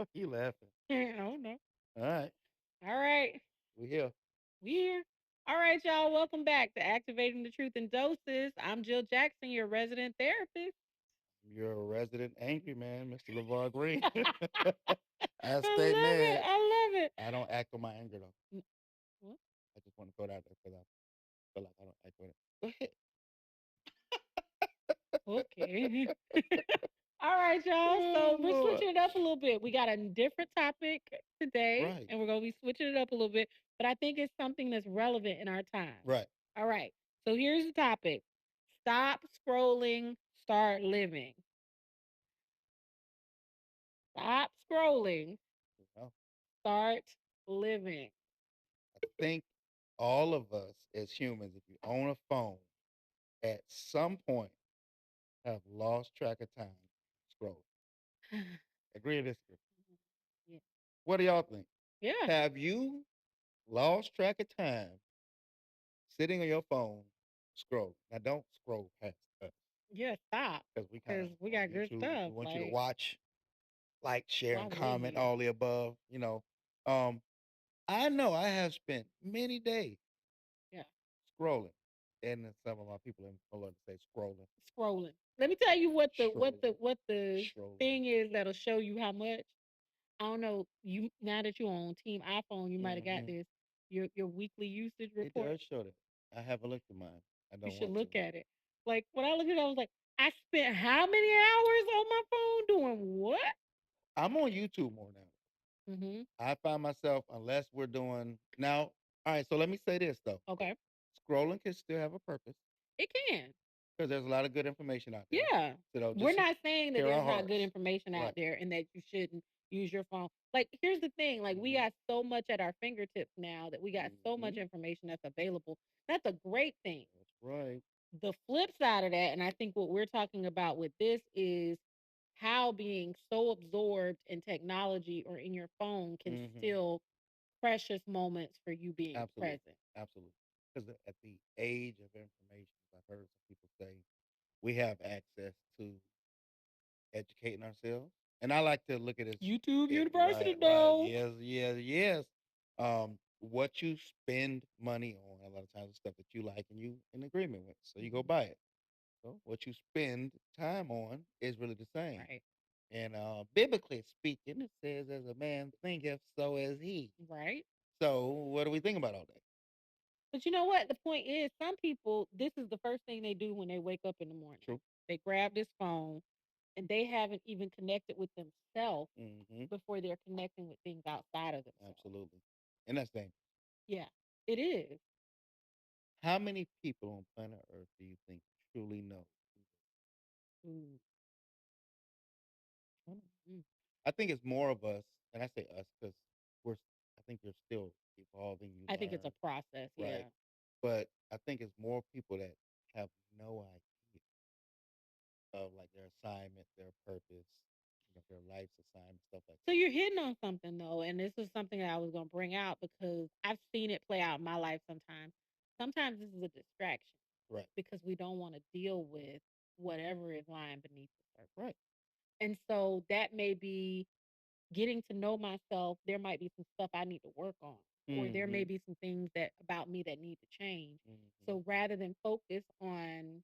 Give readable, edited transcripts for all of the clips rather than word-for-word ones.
You laughing. I don't know. All right. All right. We here. We here. All right, y'all. Welcome back to Activating the Truth in Doses. I'm Jill Jackson, your resident therapist. You're a resident angry man, Mr. LeVar Green. I I stay love it. mad. I love it. I don't act on my anger though. N- what? I just want to throw that out there because I feel like I don't act on it. Go ahead. Okay. All right, y'all. Oh So we're Lord. switching it up a little bit. We got a different topic today, Right. and we're going to be switching it up a little bit, but I think it's something that's relevant in our time. Right. All right. So here's the topic: stop scrolling, start living. Stop scrolling, You know, start living. I think all of us as humans, if you own a phone, at some point have lost track of time scrolling. Agree or disagree? Yeah. What do y'all think? Yeah. Have you lost track of time sitting on your phone scrolling? Now don't scroll past us Yeah. Stop. because we kind of Because we on got good YouTube. We stuff. want you to Like, watch, like, share, why and wouldn't comment you? all the above. Um, I know I have spent many days Yeah. scrolling, and then some of my people in I love to say scrolling, Scrolling. Let me tell you what the strolling, strolling. thing is that'll show you how much. I don't know. You now that you're on Team iPhone, you might have got Hmm. this. Your weekly usage It report. does show that. I haven't looked at mine. I You don't should want to. look at it. Like when I looked at it, I was like, I spent how many hours on my phone doing what? I'm on YouTube more now. Mm-hmm. I find myself unless we're doing now. All right, so let me say this though: Okay. scrolling can still have a purpose It can. because there's a lot of good information out there. Yeah. So don't We're just not saying that hear our there's not good hearts. information out Right. there and that you shouldn't use your phone. Like, here's the thing, like, we Hmm. got so much at our fingertips now that we got so much Hmm. information that's available. That's a great thing. That's right. The flip side of that, and I think what we're talking about with this is how being so absorbed in technology or in your phone can Hmm. steal precious moments for you being Absolutely. present. Absolutely. Because at the age of information, I've heard some people say we have access to educating ourselves. And I like to look at YouTube it University, right, right. though. Yes, yes, yes. What you spend money on, a lot of times, is stuff that you like and you in agreement with. So you go Mhm. buy it. So what you spend time on is really the same. Right, And biblically speaking, it says, as a man thinketh, so is he. right. So what do we think about all that? But you know what? The point is, some people, this is the first thing they do when they wake up in the morning. True. They grab this phone and they haven't even connected with themselves Hmm. before they're connecting with things outside of themselves. Absolutely. And that's dangerous. Yeah, it is. How many people on planet Earth do you think truly know? Mm, mm. I think it's more of us, and I say us because we're. I think you're still evolving. You I think it's a learn, process. right? Yeah. But I think it's more people that have no idea of like their assignment, their purpose, their life's assignment, stuff like So that. you're hitting on something though, and this is something that I was going to bring out because I've seen it play out in my life sometimes. Sometimes this is a distraction Right, because we don't want to deal with whatever is lying beneath the surface. right. And so that may be getting to know myself. There might be some stuff I need to work on, or there may Mm-hmm. be some things that about me that need to change. Mm-hmm. So rather than focus on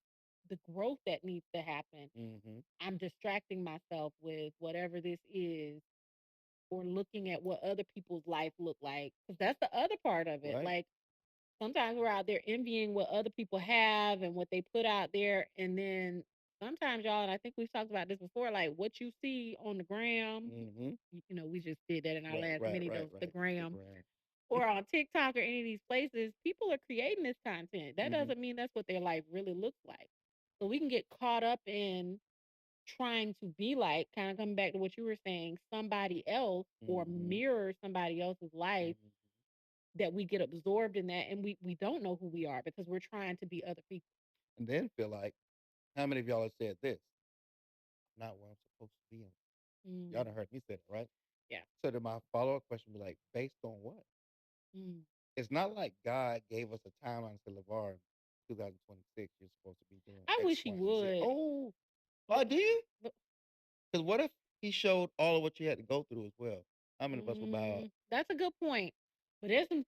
the growth that needs to happen, Mm-hmm. I'm distracting myself with whatever this is or looking at what other people's life look like. Because that's the other part of it. Right. Like sometimes we're out there envying what other people have and what they put out there. And then sometimes, y'all, and I think we've talked about this before, like what you see on the gram, Mm-hmm. we just did that in our Right. last Right. mini Right. dose, the Right. The gram, gram. or on TikTok or any of these places, people are creating this content. That Mm-hmm. doesn't mean that's what their life really looks like. So we can get caught up in trying to be like, kind of coming back to what you were saying, somebody else or Mm-hmm. mirror somebody else's life Mm-hmm. that we get absorbed in that and we don't know who we are because we're trying to be other people. And then feel like, how many of y'all have said this? Not where I'm supposed to be. Y'all Mm, done heard me say that, right? yeah. So then my follow up question be like, based on what? Mm. It's not like God gave us a timeline and said, LeVar, 2026, you're supposed to be doing I X, wish he Y, and Z. would. Oh, But, do you? but Because what if He showed all of what you had to go through as well. How many of us were about That's a good point. But there's some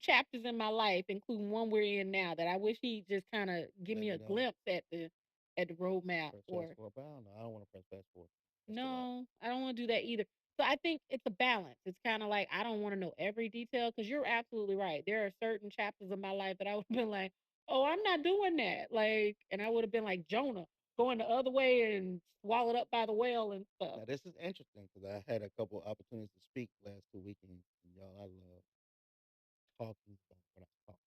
chapters in my life, including one we're in now, that I wish he just kind of give let me me a know? glimpse at the roadmap. Press fast Or forward. But I don't know. I don't want to press fast forward. That's a lot. no, I don't want to do that either. So I think it's a balance. It's kind of like I don't want to know every detail because you're absolutely right. There are certain chapters of my life that I would have been like, oh, I'm not doing that. Like, and I would have been like Jonah going the other way and swallowed up by the whale and stuff. Now this is interesting because I had a couple opportunities to speak last 2 weekends. And y'all, I love talking about what I talk.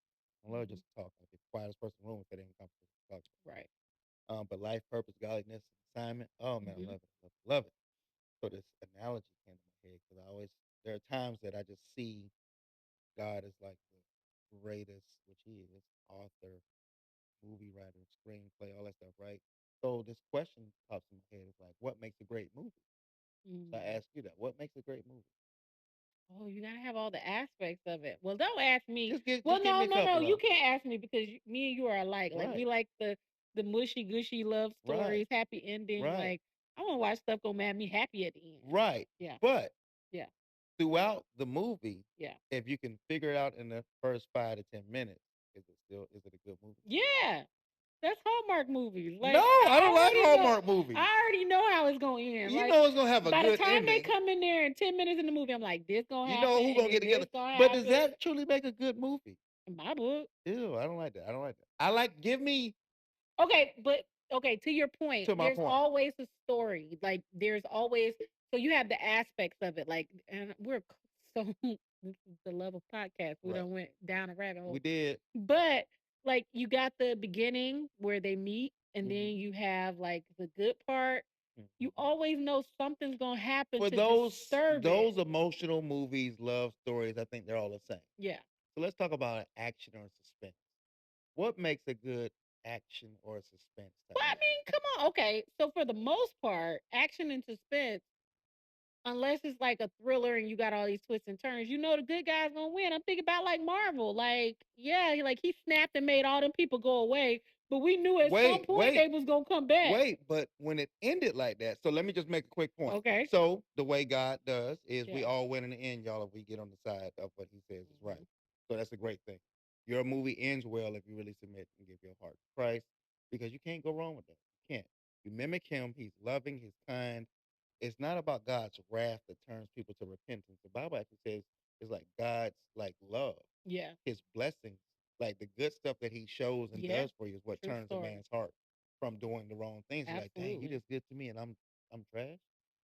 I love Hmm. just to talk. I'd be the quietest person in the room if it ain't conversation to talk about. Right. But life, purpose, godliness, assignment. Oh man, I Hmm. love it. Love it. Love it. So this analogy came to my head because I always there are times that I just see God as like the greatest, which He is, author, movie writer, screenplay, all that stuff, right? So this question pops in my head is like, what makes a great movie? So I Mm. ask you that. What makes a great movie? Oh, you gotta have all the aspects of it. Well, don't ask me. Just Well, give me no, a no, no. couple You of can't ask me because me and you are alike. Like we right, like the mushy gushy love right, stories, happy ending. right, Like I want to watch stuff gonna make me happy at the end. right. Yeah, But yeah, throughout the movie, yeah, if you can figure it out in the first 5 to 10 minutes, is it a good movie? yeah. That's Hallmark movies. No, Like I don't I like already know. Hallmark movies. I already know how it's gonna end. You Like know it's gonna have a by the good time they ending. come in there in 10 minutes in the movie, I'm like, this gonna You happen, know who and gonna then get this together. gonna But does happen. that truly make a good movie? In my book. Ew, I don't like that. I don't like that. I like give me Okay, but okay, to your point, to my there's point. always a story. Like there's always so you have the aspects of it. Like and so this is the love of podcast. We Right. don't went down a rabbit We hole. did. But like you got the beginning where they meet and then Hmm. you have like the good part. You Hmm. always know something's gonna happen For to those disturb it. those emotional movies, love stories, I think they're all the same. Yeah. So let's talk about action or suspense. What makes a good action or suspense type Well, I movie? mean, come on. Okay. So for the most part, action and suspense unless it's like a thriller and you got all these twists and turns, you know the good guy's gonna win. I'm thinking about like Marvel. Like, yeah, like he snapped and made all them people go away, but we knew at some Wait, point wait, they was gonna come back. wait. But when it ended like that, so let me just make a quick point. Okay. So the way God does is we Yeah. all win in the end, y'all, if we get on the side of what He says is right. Hmm. So that's a great thing. Your movie ends well if you really submit and give your heart to Christ, because you can't go wrong with that. You can't. You mimic Him. He's loving. He's kind. It's not about God's wrath that turns people to repentance. The Bible actually says it's like God's like love, Yeah. His blessings, like the good stuff that He shows and Yeah. does for you is what True turns a story. man's heart from doing the wrong things. You're like, dang, you Absolutely. just good to me, and I'm trash.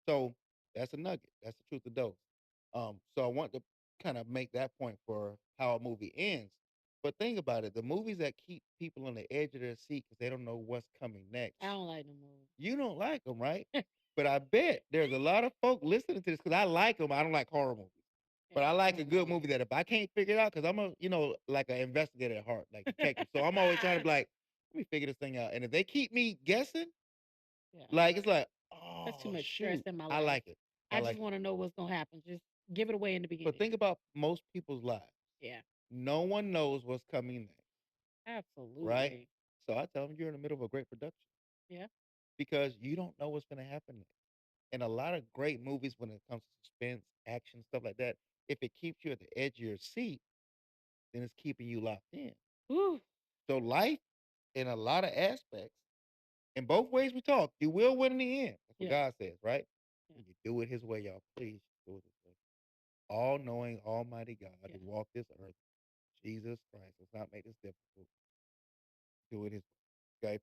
So that's a nugget. That's the truth of dose. So I want to kind of make that point for how a movie ends. But think about it: the movies that keep people on the edge of their seat because they don't know what's coming I next. don't like the movie. You don't like them, right? But I bet there's a lot of folk listening to this because I like them. I don't like horror movies, but Yeah, I I like a don't good know. movie that if I can't figure it out, because I'm a, like an investigator at heart, like detective. So I'm always trying to be like, let me figure this thing out. And if they keep me guessing, Yeah. like it's like, That's too oh much stress shoot, in my I life. like it. I I just like it. want to know what's gonna happen. Just give it away in the But beginning. think about most people's lives. Yeah. No one knows what's coming next, right? Absolutely. So I tell them you're in the middle of a great production Yeah. because you don't know what's going to happen next. And a lot of great movies, when it comes to suspense, action, stuff like that, if it keeps you at the edge of your seat, then it's keeping you locked in. Whew. So life, in a lot of aspects, in both ways we talk, you will win in the end. That's what Yeah. God says, right? Yeah. When you do it His way, y'all, please do it His way. All knowing, Almighty God Yeah. who walked this earth, Jesus Christ. Let's not make this difficult. Do it His way. Okay.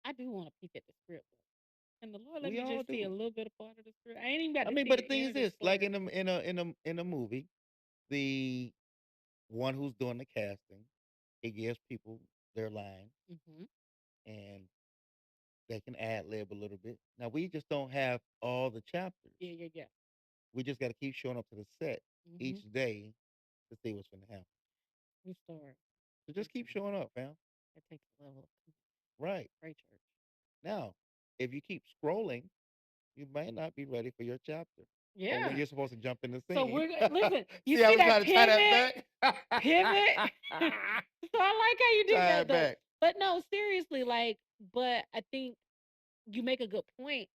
I do want to peek at the script. And the Lord let We me all just see a do. little bit of part of the script. I ain't even got I to mean, see but the the thing end is of the this: like story. in a movie, the one who's doing the casting, he gives people their line Hmm. and they can ad lib a little bit. Now we just don't have all the chapters. Yeah, yeah, yeah. We just got to keep showing up to the set Hmm. each day to see what's going to happen. True story. So True just keep story. showing up, fam. That takes a level of commitment. Right Great church. now, if you keep scrolling, you may not be ready for your chapter or when Yeah. you're supposed to jump in the So scene. we're listen. You See how see we that try to tie that pivot, back? pivot. So I like how you did Tie that it though. back. But no, seriously, like, but I think you make a good point.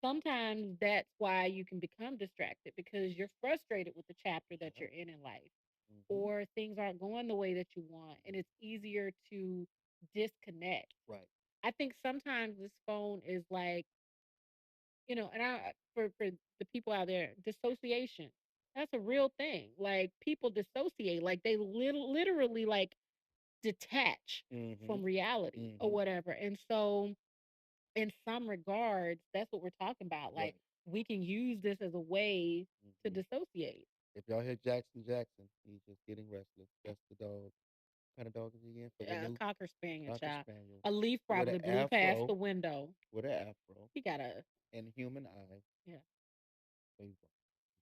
sometimes that's why you can become distracted because you're frustrated with the chapter that Yep. you're in life, Hmm. or things aren't going the way that you want, and it's easier to disconnect. Right. I think sometimes this phone is like, and for the people out there, dissociation. That's a real thing. Like people dissociate, like they literally like detach Hmm. from reality or Hmm. whatever. And so in some regards, that's what we're talking about. Like Right. we can use this as a way to Hmm. dissociate. If y'all hear Jackson Jackson, he's just getting restless. That's the dog. What kind of dog is he again? For the A new cocker spaniel, Cocker child. Spaniel A leaf with an probably blew past afro, the window. with an afro He got a and human eye. yeah. So he's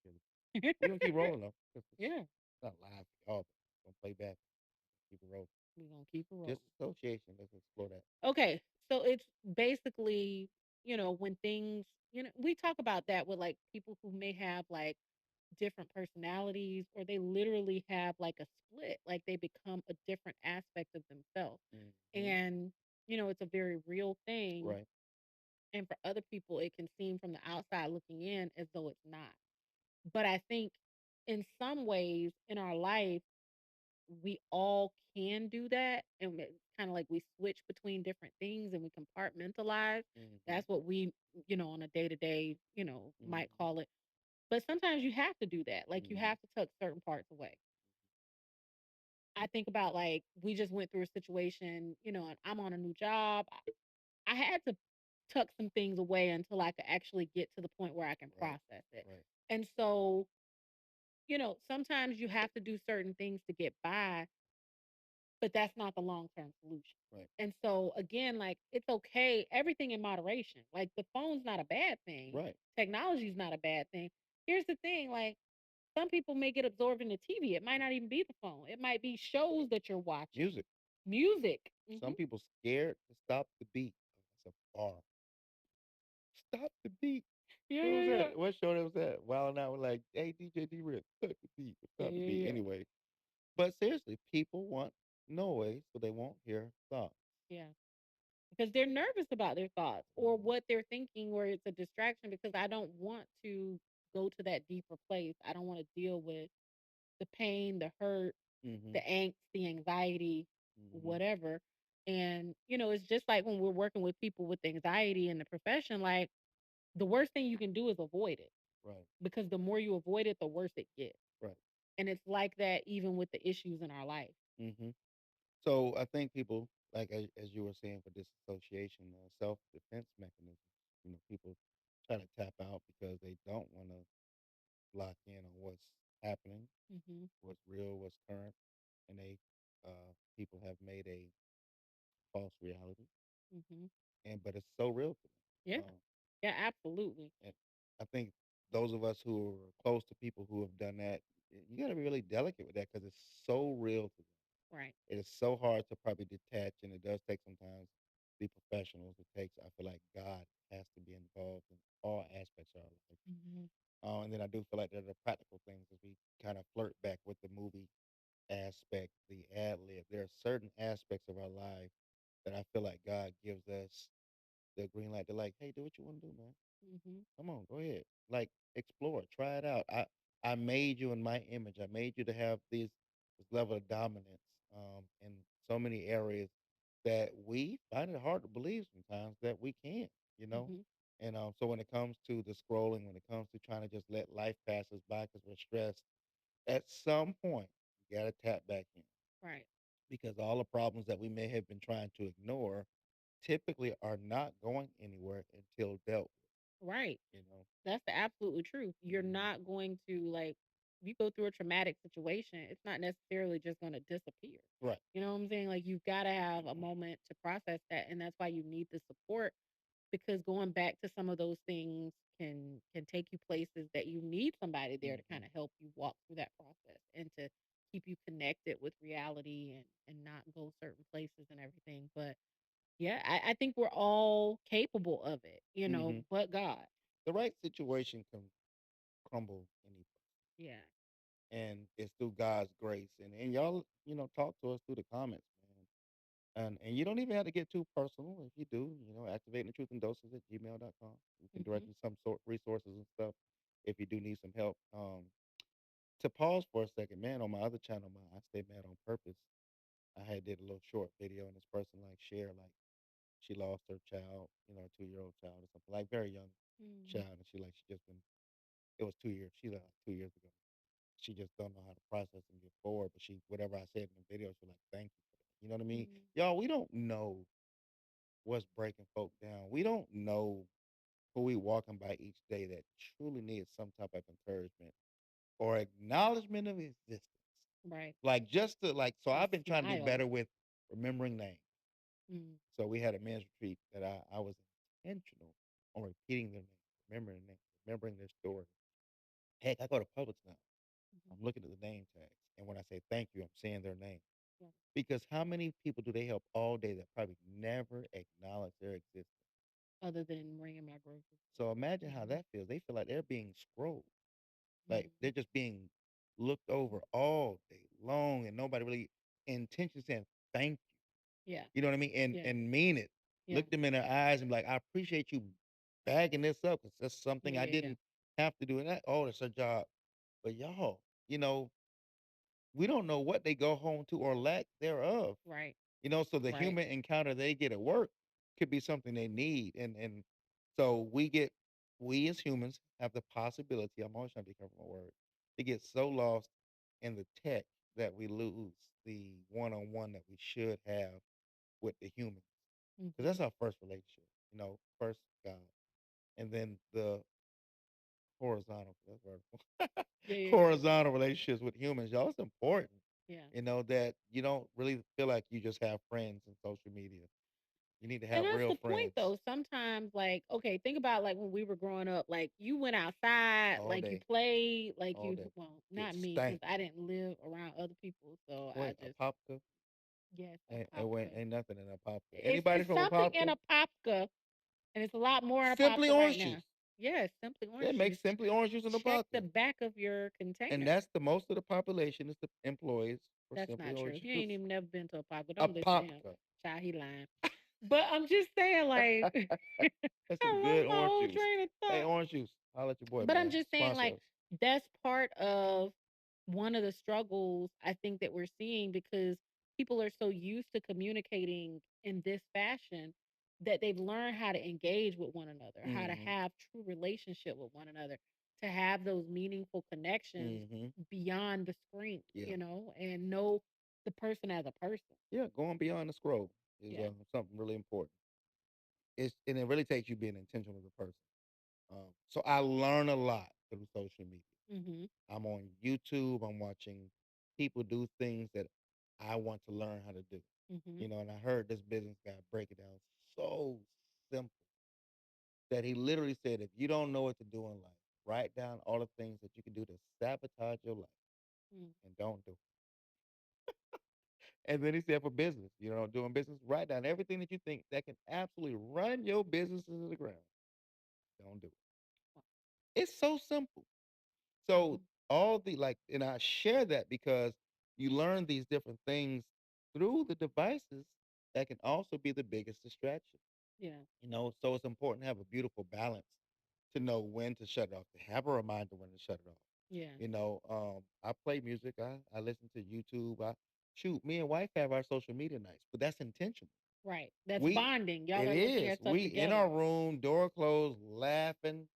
going. We're gonna keep rolling though. 'Cause Yeah, it's not live for y'all, but gonna play back. Keep it rolling. we're gonna keep it rolling. Disassociation. Let's explore that. Okay, so it's basically, when things, we talk about that with like people who may have like different personalities, or they literally have like a split, like they become a different aspect of themselves. Hmm. And, it's a very real thing. Right. And for other people, it can seem from the outside looking in as though it's not. But I think in some ways in our life, we all can do that. And it's kind of like we switch between different things and we compartmentalize. Hmm. That's what we, on a day to day, might Hmm. call it. But sometimes you have to do that. Like you Hmm. have to tuck certain parts away. I think about like we just went through a situation, and I'm on a new job. I had to tuck some things away until I could actually get to the point where I can Right. process it. Right. And so, sometimes you have to do certain things to get by, but that's not the long term solution. Right. And so, again, like it's okay, everything in moderation. Like the phone's not a bad thing, Right. technology is not a bad thing. Here's the thing, like some people may get absorbed in the TV. It might not even be the phone, it might be shows that you're watching, Music. music. Some people scared to stop the beat. Oh, that's a bar. Stop the beat. Yeah, What yeah, was yeah. that? What show that was that? Wild and out was like, hey DJ D Rip, stop the beat. Yeah, Stop the yeah, beat. yeah. Anyway. But seriously, people want noise so they won't hear thoughts. Yeah. Because they're nervous about their thoughts or what they're thinking, or it's a distraction because I don't want to go to that deeper place. I don't want to deal with the pain, the hurt, Mm-hmm. the angst, the anxiety, Mm-hmm. whatever. And, it's just like when we're working with people with anxiety in the profession, like the worst thing you can do is avoid it Right. because the more you avoid it, the worse it gets. Right. And it's like that even with the issues in our life. Mm-hmm. So I think people, like as you were saying, for disassociation, self defense mechanisms. People try to tap out because they don't want to lock in on what's happening, Hmm. what's real, what's current, and people have made a false reality, Hmm. and but it's so real to Yeah. them. Yeah, absolutely. And I think those of us who are close to people who have done that, you got to be really delicate with that because it's so real to them. Right. It is so hard to probably detach, and it does take sometimes the professionals. It takes, I feel like God has to be involved in all aspects of our life. Hmm. And then I do feel like there are the practical things as we kind of flirt back with the movie aspect, the ad lib. There are certain aspects of our life that I feel like God gives us the green light to like, hey, do what you want to do, man. Hmm. Come on, go ahead. Like explore, try it out. I made you in my image. I made you to have this level of dominance in so many areas that we find it hard to believe sometimes that we can, you know. Hmm. And so when it comes to the scrolling, when it comes to trying to just let life pass us by because we're stressed, at some point you got to tap back in Right. because all the problems that we may have been trying to ignore typically are not going anywhere until dealt Right. with, you know. That's the absolute truth. You're Mhm. not going to like if you go through a traumatic situation, it's not necessarily just going to disappear. Right. You know what I'm saying? Like you've got to have a moment to process that, and that's why you need the support because going back to some of those things can take you places that you need somebody there to kind Mhm. of help you walk through that process and to keep you connected with reality and not go certain places and everything. But yeah, I think we're all capable of it, Mhm. but God. The right situation can crumble any Yeah. person, and it's through God's grace. And y'all, talk to us through the comments, man. And you don't even have to get too personal. If you do, activating the truth and doses at gmail.com. We can direct Mhm. you some sort resources and stuff if you do need some help. To pause for a second, man, on my other channel, my I Stay Mad on Purpose, I had did a little short video and this person like shared like she lost her child, a 2-year-old child or something, like very young Mhm. child, and she just been it was 2 years. She died 2 years ago. She just don't know how to process and get forward. But she whatever I said in the video, she was like, thank you for that. You know what I mean? Mhm. Y'all, we don't know what's breaking folk down. We don't know who we walking by each day that truly needs some type of encouragement or acknowledgement of existence. Right. Like just to like, so A I've been trying to do smile. better with remembering names. Mm. So we had a men's retreat that I was intentional on repeating their name, remembering their name, remembering their story. Heck, I go to Publix now. Mhm. I'm looking at the name tags. And when I say thank you, I'm saying their name. Yeah. Because how many people do they help all day that probably never acknowledge their existence? Other than bringing my groceries. So imagine how Mhm. that feels. They feel like they're being scrolled. Like Mhm. they're just being looked over all day long and nobody really intentionally saying thank you. Yeah. You know what I mean? And Yeah. and mean it. Yeah. Look them in their eyes and be like, I appreciate you bagging this up because that's something Yeah. I Yeah. Yeah. didn't have to do. And that, oh, it's a job. But y'all, we don't know what they go home to or lack thereof. Right. So the Right. human encounter they get at work could be something they need. And so we as humans have the possibility, I'm always trying to be careful with my words, to get so lost in the tech that we lose the one-on-one that we should have with the humans. Because Mhm. that's our first relationship, first God. And then the horizontal, that's vertical. Yeah. Yeah. Yeah. Horizontal relationships with humans, y'all. It's important, Yeah. that you don't really feel like you just have friends in social media. You need to And have that's real the point friends though. Sometimes like, okay, think about like when we were growing up, like you went outside, all like you day, played, like all you day. well, Get not me, because stank. I didn't live around other people. So I Wait, a just popka? yes, a Ain't popka. nothing in a popka. Anybody It's from a something in popka? a popka, and it's a lot more in a Simply popka right orange now. juice. Yes, simply They orange make juice. simply orange juice in a Check the popka. back of your And container. that's the most of the population is the employees for That's simply not true. orange He juice. ain't even never been to a popka. A Don't listen to him. popka. Child, he lying. But I'm just saying, like, That's I some lost good my orange whole juice. train of Hey, thought. orange juice. I'll let your boy, But I'm man. just saying, Sponsor like, us. that's part of one of the struggles I think that we're seeing because people are so used to communicating in this fashion that they've learned how to engage with one another, how to Mm-hmm. have true relationship with one another, to have those meaningful connections Mm-hmm. beyond the screen, Yeah. and know the person as a person. Yeah, going beyond the scroll is Yeah. something really important. And it really takes you being intentional as a person. So I learn a lot through social media. Mhm. I'm on YouTube. I'm watching people do things that I want to learn how to do. Mhm. And I heard this business guy break it down so simple that he literally said, if you don't know what to do in life, write down all the things that you can do to sabotage your life Mm. and don't do it. And then he said for business, doing business, write down everything that you think that can absolutely run your business into the ground. Don't do it. It's so simple. So Mhm. all the like, and I share that because you learn these different things through the devices that can also be the biggest distraction. Yeah. So it's important to have a beautiful balance to know when to shut it off, to have a reminder when to shut it off. Yeah. I play music, I listen to YouTube. Me and wife have our social media nights, but that's intentional. Right. That's We bonding. Y'all it are looking is. at stuff We in together our room, door closed, laughing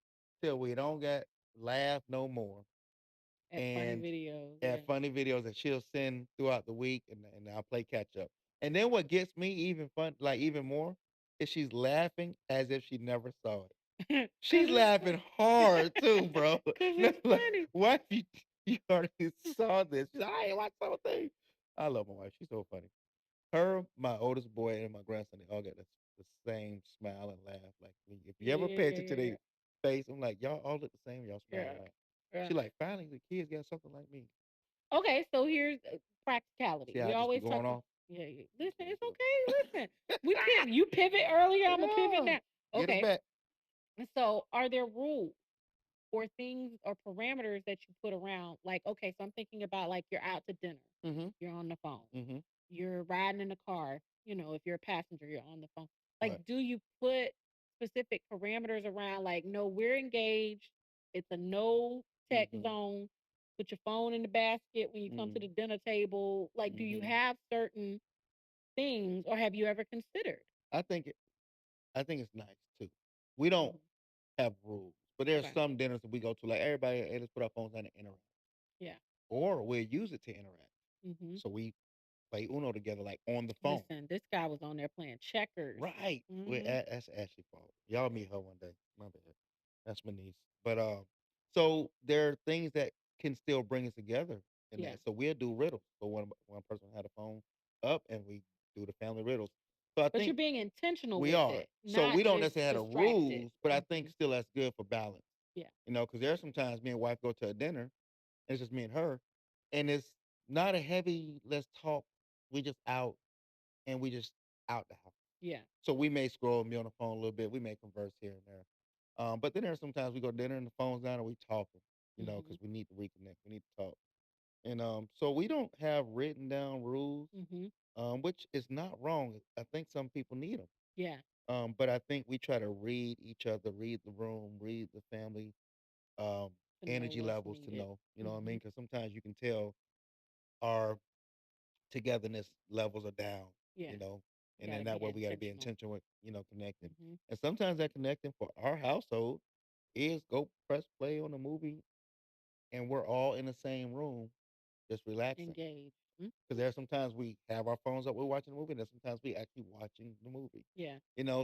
till we don't get laugh no more. at funny And videos. Yeah. at funny videos that she'll send throughout the week, and I'll play catch up. And then what gets me even more, is she's laughing as if she never saw it. Cause She's it's laughing funny. hard too, bro. Cause No, it's like, funny. what you already saw this? She's like, I ain't watched the whole thing. I love my wife. She's so funny. Her, my oldest boy, and my grandson, they all got the same smile and laugh. Like if you Yeah, ever yeah, pay yeah, attention to yeah, their face, I'm like, y'all all look the same. Y'all smile yeah, and laugh. yeah. She like, finally the kids got something like me. Okay, so here's practicality. See how We I just be always talk going about. off? Yeah, yeah. Just Listen, getting it's to okay. Listen, we it. pivot. You pivot earlier. I'm gonna pivot Yeah. now. Get us Okay. back. And so, are there rules or things or parameters that you put around? Like, okay, so I'm thinking about like you're out to dinner, Mhm. you're on the phone, Mhm. you're riding in the car. if you're a passenger, you're on the phone. Right. Like, do you put specific parameters around, like, no, we're engaged. It's a no tech Mhm. zone. Put your phone in the basket when you come to the Mhm. dinner table. Like, do you Mhm. have certain things, or have you ever considered? I think it I think it's nice too. We don't Mhm. have rules, but there's Okay. some dinners that we go to, like everybody, hey, let's put our phones down and interact, Yeah. or we'll use it to interact. Hmm. So we play Uno together, like on the phone. Listen, this guy was on there playing checkers. Right. Hmm. That's Ashley's fault. Y'all meet her one day. My bad. That's my niece. But so there are things that can still bring us together in Yeah. that. So we'll do riddles. So one person had a phone up, and we do the family riddles. So I But you're think being intentional we with are. it, So not we don't just necessarily have the distracted. rules, but I think Hmm. still that's good for balance. Yeah. Because there are sometimes me and wife go to a dinner, and it's just me and her, and it's not a heavy let's talk. We just out, and we just out the house. Yeah. So we may scroll me on the phone a little bit. We may converse here and there. But then there's sometimes we go to dinner and the phone's down and we talking, Hmm. because we need to reconnect. We need to talk. And so we don't have written down rules, Hmm. which is not wrong. I think some people need them. Yeah. But I think we try to read each other, read the room, read the family um, To know energy what's levels to needed. know, you know what I Hmm. mean? Because sometimes you can tell our togetherness levels are down, Yeah. you know, You and got then to that be way we got to be intentional. intentional with, connecting. Hmm. And sometimes that connecting for our household is go press play on a movie and we're all in the same room just relaxing. Engaged. Mm. Because there's sometimes we have our phones up, we're watching the movie, and then sometimes we actually watching the movie. Yeah.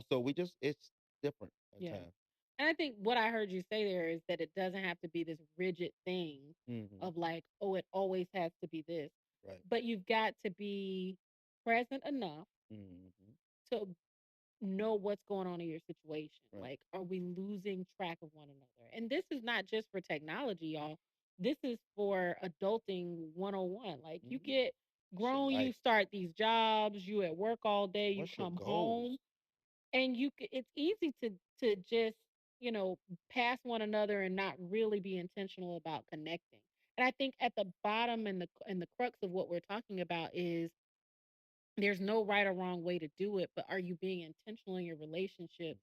So it's different at Yeah. times. And I think what I heard you say there is that it doesn't have to be this rigid thing Hmm. of like, oh, it always has to be this. Right. But you've got to be present enough Hmm. to know what's going on in your situation. Right. Like, are we losing track of one another? And this is not just for technology, y'all. This is for adulting 101. Like, you Hmm. get It's your grown, you life. start these jobs, you at work all day, you What's your come home, goals? and it's easy to just, you know, pass one another and not really be intentional about connecting. And I think at the bottom and the crux of what we're talking about is there's no right or wrong way to do it, but are you being intentional in your relationship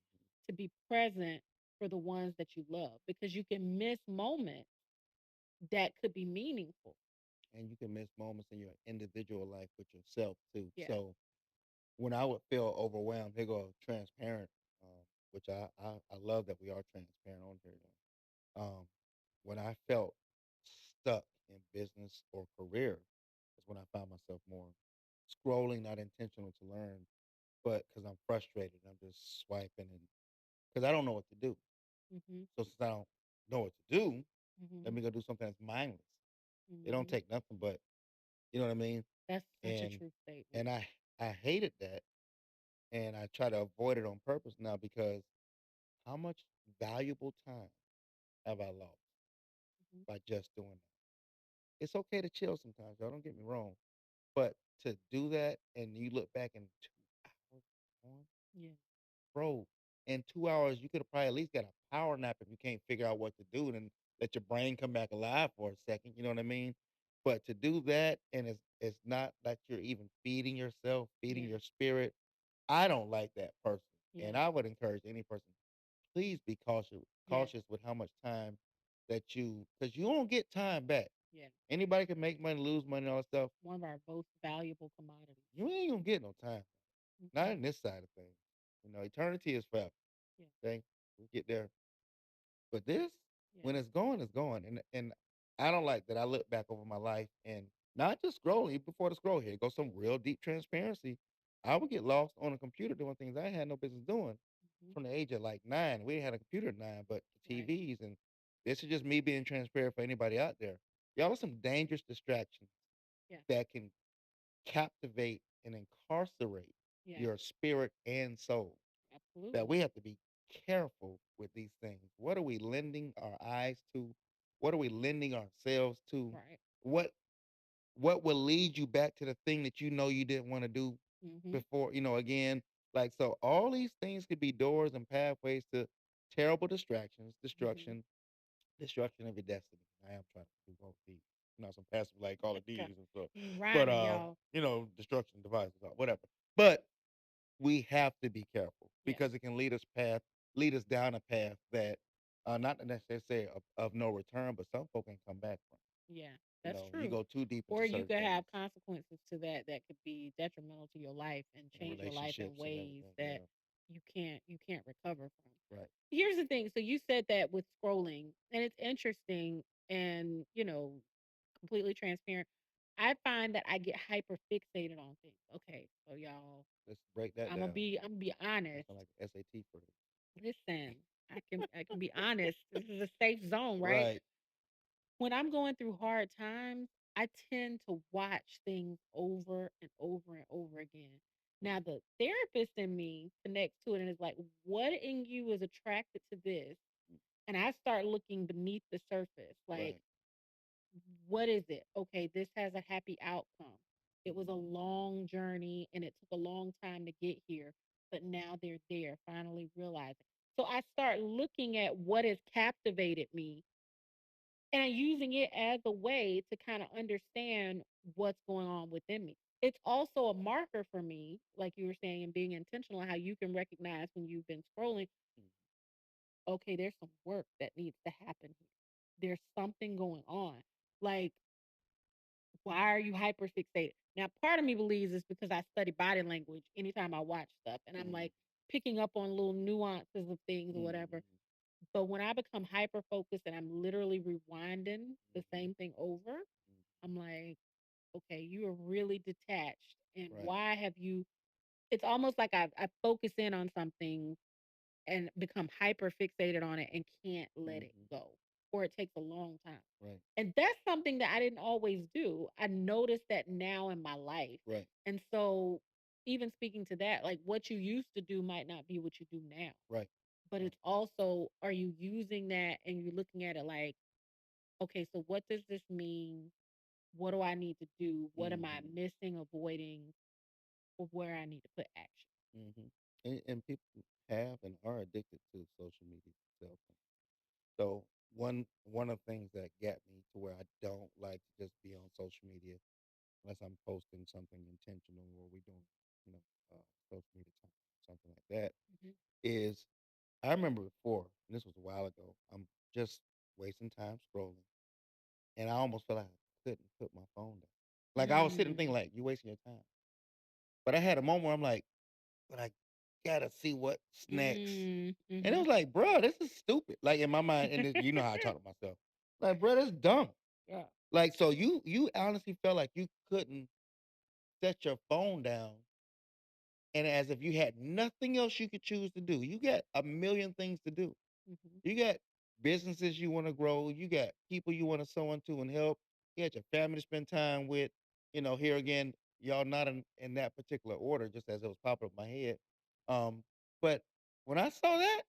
to be present for the ones that you love? Because you can miss moments that could be meaningful. And you can miss moments in your individual life with yourself too. Yeah. So when I would feel overwhelmed, here go transparent, which I love that we are transparent on here. When I felt stuck in business or career, is when I found myself more scrolling, not intentional to learn, but because I'm frustrated, I'm just swiping and because I don't know what to do. Mhm. So since I don't know what to do, let Mhm. me go do something that's mindless. It don't Mhm. take nothing but you know what I mean. That's such a And true statement. and I hated that, and I try to avoid it on purpose now because how much valuable time have I lost Mhm. by just doing that? It's okay to chill sometimes, y'all. Don't get me wrong, but to do that and you look back in 2 hours on, Yeah. bro, in 2 hours you could have probably at least got a power nap if you can't figure out what to do, and then let your brain come back alive for a second. You know what I mean? But to do that and it's not like you're even feeding yourself, feeding Yeah. your spirit. I don't like that person, Yeah. and I would encourage any person, please be Yes. cautious with how much time that because you don't get time back. Yeah. Anybody can make money, lose money, all that stuff. One of our most valuable commodities. You ain't gonna get no time. Not Mhm. in this side of things. Eternity is forever. Yeah. Okay, we get there. But this, Yeah. when it's gone. And I don't like that. I look back over my life and not just scrolling before the scroll here. Go some real deep transparency. I would get lost on a computer doing things I had no business doing Mhm. from the age of like 9. We had a computer at 9, but Right. TVs and this is just me being transparent for anybody out there. Y'all are some dangerous distractions Yeah. that can captivate and incarcerate Yeah. your spirit and soul. That Absolutely. we have to be careful with these things. What are we lending our eyes to? What are we lending ourselves to? Right. What what will lead you back to the thing that you know you didn't want to do Mhm. before, again? Like so all these things could be doors and pathways to terrible distractions, Mhm. destruction of your destiny. I am trying to do both these. Some passive like Call of Go. Duties and stuff. You But rhyming, y'all. destruction devices, or whatever. But we have to be careful Yeah. because it can lead us down a path that not necessarily of no return, but some folk can come back from. Yeah, You that's know, you true. go too deep Or into you certain could things have consequences to that that could be detrimental to your life and and change your life in relationships and ways everything. that Yeah, you can't recover from. right. Here's the thing. So you said that with scrolling, and it's interesting and, completely transparent. I find that I get hyper fixated on things. Okay, so y'all, Let's break that I'm gonna down. be I'm gonna be That honest. sounds like SAT for the Listen, I can be honest. This is a safe zone, right? right. When I'm going through hard times, I tend to watch things over and over and over again. Now, the therapist in me connects to it and is like, what in you is attracted to this? And I start looking beneath the surface. Like, Right. what is it? Okay, this has a happy outcome. It was a long journey and it took a long time to get here, but now they're there, finally realizing. So I start looking at what has captivated me and I'm using it as a way to kind of understand what's going on within me. It's also a marker for me, like you were saying, and being intentional, how you can recognize when you've been scrolling, okay, there's some work that needs to happen here. There's something going on. Like, why are you hyper fixated? Now, part of me believes it's because I study body language anytime I watch stuff, and I'm Mm-hmm. like picking up on little nuances of things or whatever. Mm-hmm. But when I become hyper focused and I'm literally rewinding the Mm-hmm. same thing over, I'm like, okay, you are really detached. And Right. why have you? It's almost like I focus in on something and become hyper fixated on it and can't let it Mm-hmm. go, or it takes a long time. Right. And that's something that I didn't always do. I noticed that now in my life. Right. And so, even speaking to that, like what you used to do might not be what you do now. Right. But Right. it's also, are you using that and you're looking at it like, okay, so what does this mean? What do I need to do? What am I Mm-hmm. missing, avoiding, or where I need to put action? Mm-hmm. And people have and are addicted to social media itself. So one of the things that got me to where I don't like to just be on social media unless I'm posting something intentional or we doing, you know, social media time, something like that, Mhm. is I remember before, and this was a while ago, I'm just wasting time scrolling. And I almost felt like I couldn't put my phone down. Like I was sitting thinking Mm, like, you're wasting your time. But I had a moment where I'm like, but I gotta see what's next. And it mhm. was like, bro, this is stupid. Like in my mind, and you know how I talk to myself. Like, bro, that's dumb. Yeah. Like, so you honestly felt like you couldn't set your phone down and as if you had nothing else you could choose to do. You got a million things to do. Mhm. You got businesses you want to grow. You got people you want to sow into and help. You got your family to spend time with. You know, here again, y'all not in that particular order, just as it was popping up in my head. Um, but when I saw that,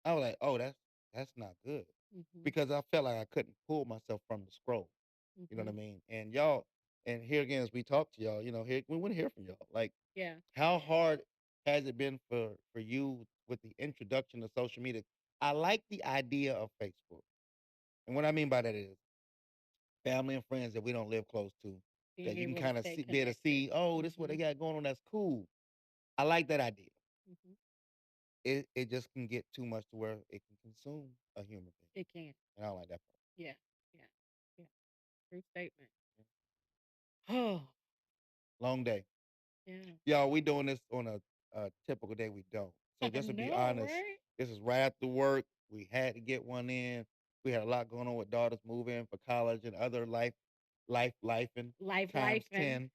I was like, oh, that's not good. Mhm. Because I felt like I couldn't pull myself from the scroll. You know what Mhm. I mean? And y'all, and here again, as we talk to y'all, you know, here we want to hear from y'all. Like, Yeah. how hard has it been for you with the introduction of social media? I like the idea of Facebook. And what I mean by that is family and friends that we don't live close to, Being that you can able to kind of stay see, be able to connected. see, oh, this is what they Mhm. got going on. That's cool. I like that idea. Mhm. It just can get too much to where it can consume a human being. It can. And I don't like that part. Yeah. Yeah. Yeah. True statement. Oh, Long day. yeah. Y'all, we doing this on a typical day. We don't. So I just to be know, honest, right? this is right after work. We had to get one in. We had a lot going on with daughters moving for college and other life and Life, times and 10.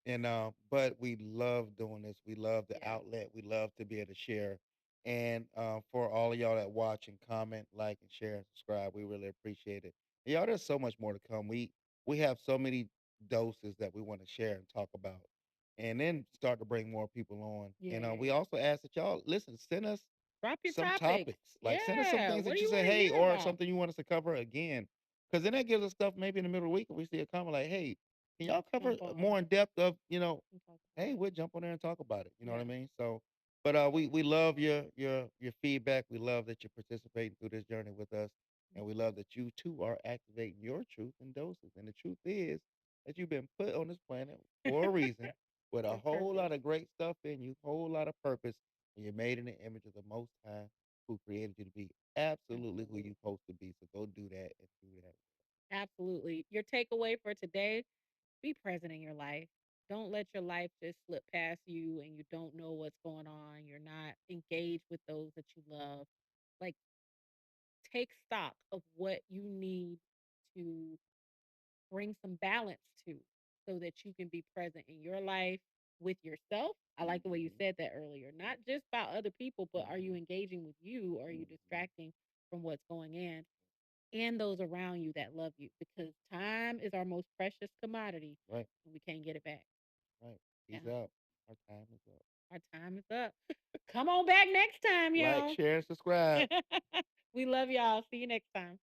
And but we love doing this. We love the yeah. outlet. We love to be able to share. And for all of y'all that watch and comment, like and share and subscribe, we really appreciate it. Y'all, there's so much more to come. We have so many doses that we want to share and talk about, and then start to bring more people on. And we Yes. also ask that y'all listen, send us Drop your some topics. topics, like send us some Yeah. things What that do you you say, want to hey, hear or about? something you want us to cover again, because then that gives us stuff maybe in the middle of the week, and we see a comment like, hey, can y'all Let's cover jump on more in depth of and talk about hey, it. we'll jump on there and talk about it. You know what I Yeah. mean? So, but we love your feedback. We love that you're participating through this journey with us, and we Mhm. love that you too are activating your truth and doses. And the truth is that you've been put on this planet for a reason, with a Your whole purpose. lot of great stuff in you, whole lot of purpose, and you're made in the image of the Most High, who created you to be absolutely who you're Absolutely. supposed to be. So go do that and do that. Absolutely. Your takeaway for today, be present in your life. Don't let your life just slip past you and you don't know what's going on. You're not engaged with those that you love. Like, take stock of what you need to bring some balance to so that you can be present in your life with yourself. I like the way you Hmm. said that earlier. Not just about other people, but are you Hmm. engaging with you or are you Hmm. distracting from what's going in and those around you that love you? Because time is our most precious commodity Right, and we can't get it back. right. Yeah. Peace out. Our time is up. Our time is up. Come on back next time, Like, y'all. share, and subscribe. We love y'all. See you next time.